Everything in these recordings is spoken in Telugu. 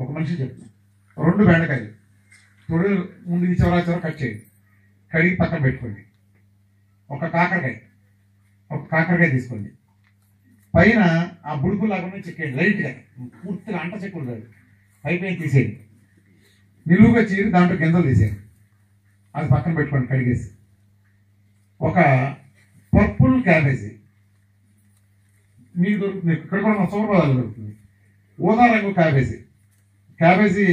ఒక మనిషి చెప్తాను. 2 బెండకాయలు తొడులు ముందు చివర కట్ చేయండి, కడిగి పక్కన పెట్టుకోండి. ఒక కాకరకాయ తీసుకోండి, పైన ఆ బుడుపులు లాగా చెక్కేయండి లైట్గా, పూర్తిగా అంట చెక్కులు కాదు, పైన తీసేయండి. నిలువుగా చీరి దాంట్లో గింజలు తీసేయండి, అది పక్కన పెట్టుకోండి కడిగేసి. ఒక పర్పుల్ క్యాబేజీ మీకు దొరుకుతుంది, ఇక్కడ కూడా మన సూపర్బజార్లో దొరుకుతుంది. ఊదా రంగు క్యాబేజీ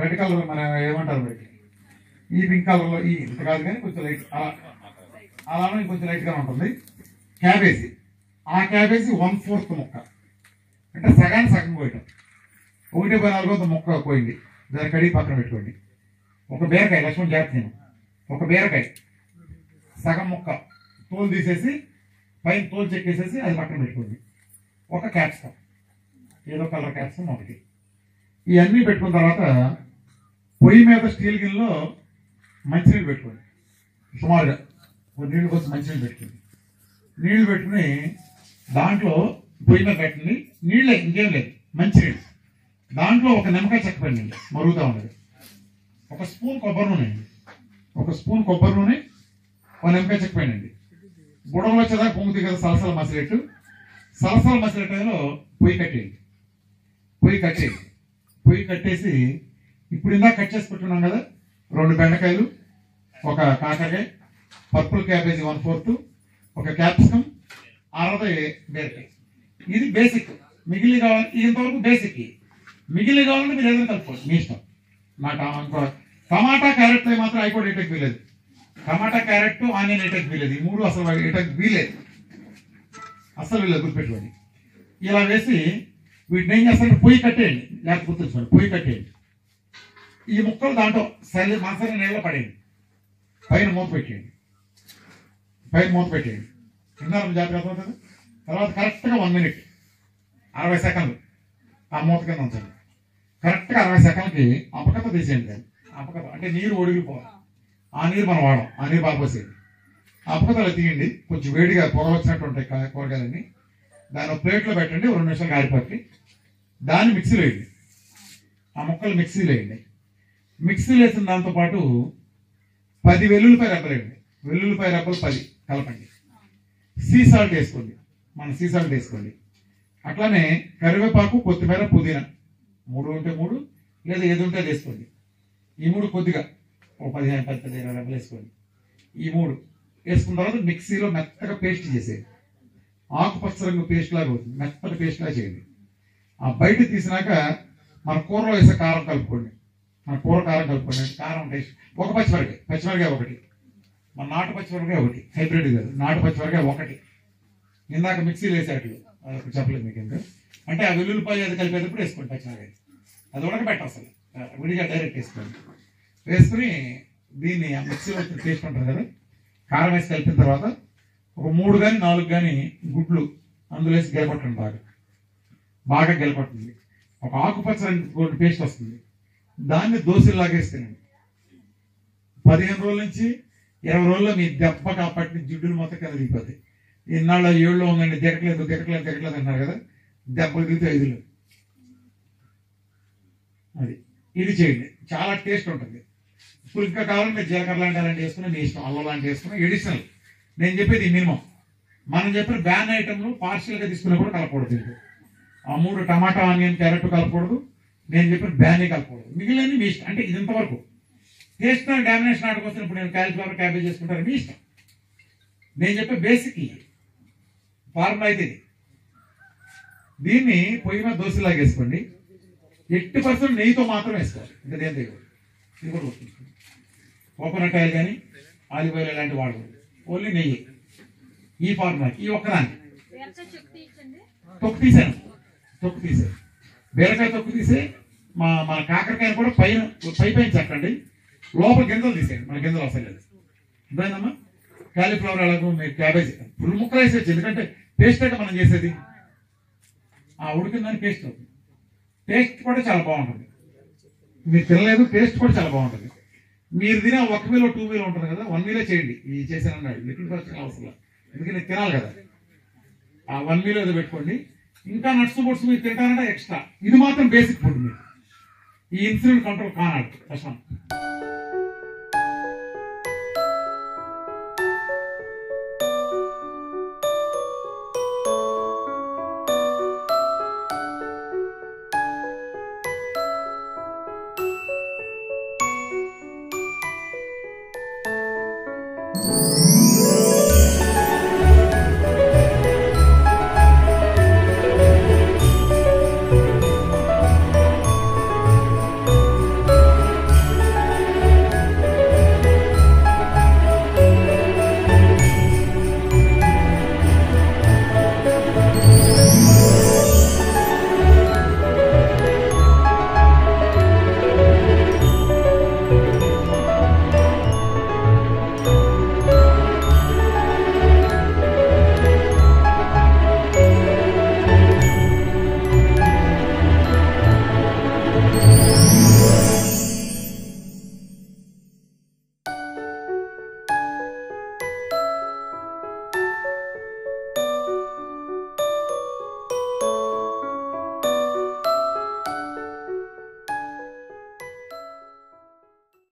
రెడ్ కలర్, మన ఏమంటారు మరి, ఈ పింక్ కలర్లో, ఈ ఇంత కాదు కానీ కొంచెం లైట్ అలానే కొంచెం లైట్గా ఉంటుంది క్యాబేజీ. ఆ క్యాబేజీ 1/4 ముక్క, అంటే సగం పోయటం. 1/4 ముక్క పోయింది, దాన్ని కడిగి పక్కన పెట్టుకోండి. ఒక బీరకాయ, లక్ష్మణ్ చేస్తున్నాను, ఒక బీరకాయ సగం ముక్క తోలు తీసేసి పైన తోలు చెక్కేసేసి అది పక్కన పెట్టుకోండి. ఒక క్యాప్సికం, ఏదో కలర్ క్యాప్సికం ఒకటి. ఇవన్నీ పెట్టుకున్న తర్వాత పొయ్యి మీద స్టీల్ గిన్నెలో మంచినీళ్ళు పెట్టుకోండి. సుమారుగా నీళ్ళు కోసం మంచినీళ్ళు పెట్టుకోండి. నీళ్లు పెట్టుకుని దాంట్లో పొయ్యి మీద పెట్టండి. నీళ్ళే, ఇంకేం లేదు, మంచినీళ్ళు. దాంట్లో ఒక నిమ్మకాయ చెక్క పెట్టండి, మరుగుతూ ఉండదు. ఒక స్పూన్ కొబ్బరి నూనె, ఒక నిమ్మకాయ చెక్క పెట్టండి. బుడవలు వచ్చేదాకా పొంగుతుంది కదా సలసల మసిలేటలో పొయ్యి కట్టేసి ఇప్పుడు ఇందాక కట్ చేసి పెట్టుకున్నాం కదా, 2 బెండకాయలు, ఒక కాకరకాయ, పర్పుల్ క్యాబేజీ 1/4, ఒక క్యాప్సికం, 60 బీరకాయ. ఇది బేసిక్. మిగిలి కావాలి, ఇంతవరకు బేసిక్. మిగిలి కావాలంటే మీరు ఏదైనా కలుపుకోండి, మీ ఇష్టం. ఇంకో టమాటా క్యారెట్ మాత్రం అయిపోయి ఏటకి వీలేదు. టమాటా క్యారెట్ ఆనియన్ ఏటకి వీలేదు. ఈ 3 అసలు ఏటకి వీలేదు, గుర్తుపెట్టుకోండి. ఇలా వేసి వీటిని ఏం చేస్తారంటే పొయ్యి కట్టేయండి, లేకపోతే గుర్తుంచుకోండి, పొయ్యి కట్టేయండి. ఈ ముక్కలు దాంట్లో మసాలా నీళ్ళలో పడేయండి, పైన మూత పెట్టేయండి. విన్నారం జాగ్రత్త అవుతుంది. తర్వాత కరెక్ట్గా 1 మినిట్ 60 సెకండ్లు ఆ మూత కింద ఉంచండి. కరెక్ట్గా 60 సెకండ్లకి అపకత తీసేయండి. అపకత అంటే నీరు ఒడిగిపోవాలి, ఆ నీరు మనం వాడం, ఆ నీరు పారిపోసేయండి. అపకతలు తీయండి, కొంచెం వేడిగా పొగ వచ్చినట్టు ఉంటాయి కూరగాయలన్నీ. దాన్ని ప్లేట్లో పెట్టండి, 2 నిమిషాలు కారిపట్టి దాన్ని మిక్సీలో వేయండి. ఆ ముక్కలు మిక్సీలో వేయండి. మిక్సీలో వేసిన దాంతోపాటు 10 వెల్లుల్లిపాయ రెబ్బలు వేయండి. వెల్లుల్లిపాయ రెబ్బలు 10 కలపండి. సీ సాల్ట్ వేసుకోండి, అట్లానే కరివేపాకు, కొత్తిమీర, పుదీనా 3 ఉంటే 3, లేదా ఏది ఉంటే అది వేసుకోండి. ఈ 3 కొద్దిగా 15-20 రెబ్బలు వేసుకోండి. ఈ 3 వేసుకున్న తర్వాత మిక్సీలో మెత్తగా పేస్ట్ చేసేయండి. ఆకుపచ్చ రంగు పేస్ట్ లాగా అవుతుంది, మెత్తటి పేస్ట్ లాగా చేయండి. ఆ బయట తీసినాక మన కూరలో వేసే కారం కలుపుకోండి. కారం టేస్ట్. ఒక పచ్చిమిరకాయ 1, మన నాటు పచ్చిమిరకాయ 1, హైబ్రిడ్ కాదు, నాటు పచ్చిమిరకాయ 1. ఇందాక మిక్సీలో వేసేట్లు చెప్పలేదు మీకు ఇంకా. అంటే ఆ వెల్లుల్లిపాయ అది కలిపేటప్పుడు వేసుకోండి పచ్చిమిరకాయ, అది ఉడకబెట్ట అసలు విడిగా డైరెక్ట్ వేసుకుని దీన్ని ఆ మిక్సీలో టేస్ట్ ఉంటుంది కదా, కారం వేసి కలిపిన తర్వాత ఒక 3 కానీ 4 కానీ గుడ్లు అందులో వేసి గెలపట్టండి. బాగా గెలపట్టింది. ఒక ఆకుపచ్చ రంగు పేస్ట్ వస్తుంది, దాన్ని దోశలాగా వేస్తేనండి 15 రోజుల నుంచి 20 రోజుల్లో మీ దెబ్బగా పట్టిన జిడ్డులు మొత్తం కింద దిగిపోతాయి. ఇన్నాళ్ళు 7లో ఉందండి, దిగట్లేదు అంటున్నారు కదా, దెబ్బలు దిగితే 5లో. ఇది చేయండి, చాలా టేస్ట్ ఉంటుంది. ఇప్పుడు ఇంకా కావాలంటే జీలకర్ర లాంటి వేసుకుని మీ ఇష్టం, అల్లం లాంటి వేసుకుని ఎడిషనల్. నేను చెప్పేది మినిమం. మనం చెప్పిన బ్యాన్ ఐటమ్లు పార్షియల్గా తీసుకున్నా కూడా కలపకూడదు. ఆ 3 టమాటా, ఆనియన్, క్యారెట్ కలపకూడదు. నేను చెప్పిన బ్యానే కలపకూడదు. మిగిలిన మీ ఇష్టం. అంటే ఇది ఇంతవరకు టేస్ట్ డామినేషన్ ఆడుకొచ్చిన ఇప్పుడు నేను కాలీఫ్లవర్, క్యాబేజ్ చేసుకుంటాను, మీ ఇష్టం. నేను చెప్పే బేసిక్ ఫార్ములా అయితే ఇది. దీన్ని పొయ్యి మీద దోశలాగా వేసుకోండి. 80% నెయ్యితో మాత్రం వేసుకోవాలి, ఇంకా దేని దగ్గర. ఇది కూడా గుర్తుంచుకోండి. కోకోనట్ ఆయిల్ కానీ ఆలివ్ ఆయిల్ ఇలాంటివి వాడకూడదు, ఓన్లీ నెయ్యి. ఈ ఫార్ములాకి ఈ ఒక్కదానికి తొక్కు తీసాను. బీరకాయ తొక్కు తీసి మన కాకరకాయను కూడా పైన చెక్కండి, లోపల గింజలు తీసేయండి. మన గింజలు వస్తాయి లేదు. ఇదేనమ్మా కాలీఫ్లవర్ అలాగూ మీరు క్యాబేజీ ఫుల్ ముక్కలు వేసేయచ్చు, ఎందుకంటే పేస్ట్ అయితే మనం చేసేది ఆ ఉడికిందని పేస్ట్ అవుతుంది. టేస్ట్ కూడా చాలా బాగుంటుంది. మీరు తినలేదు, టేస్ట్ కూడా చాలా బాగుంటుంది. మీరు తినే 1 మీలో 2 మీలో ఉంటుంది కదా, 1 మీలో చేయండి. ఈ చేసాను లిక్విడ్ ఫస్ట్ అవసరం, ఎందుకంటే తినాలి కదా. ఆ 1 మీలో ఏదో పెట్టుకోండి. ఇంకా నట్స్ బొట్స్ మీరు తింటారంటే ఎక్స్ట్రా. ఇది మాత్రం బేసిక్ ఫుడ్ మీరు. ఈ ఇన్సులిన్ కంట్రోల్ కానాడు ప్రశాంత్.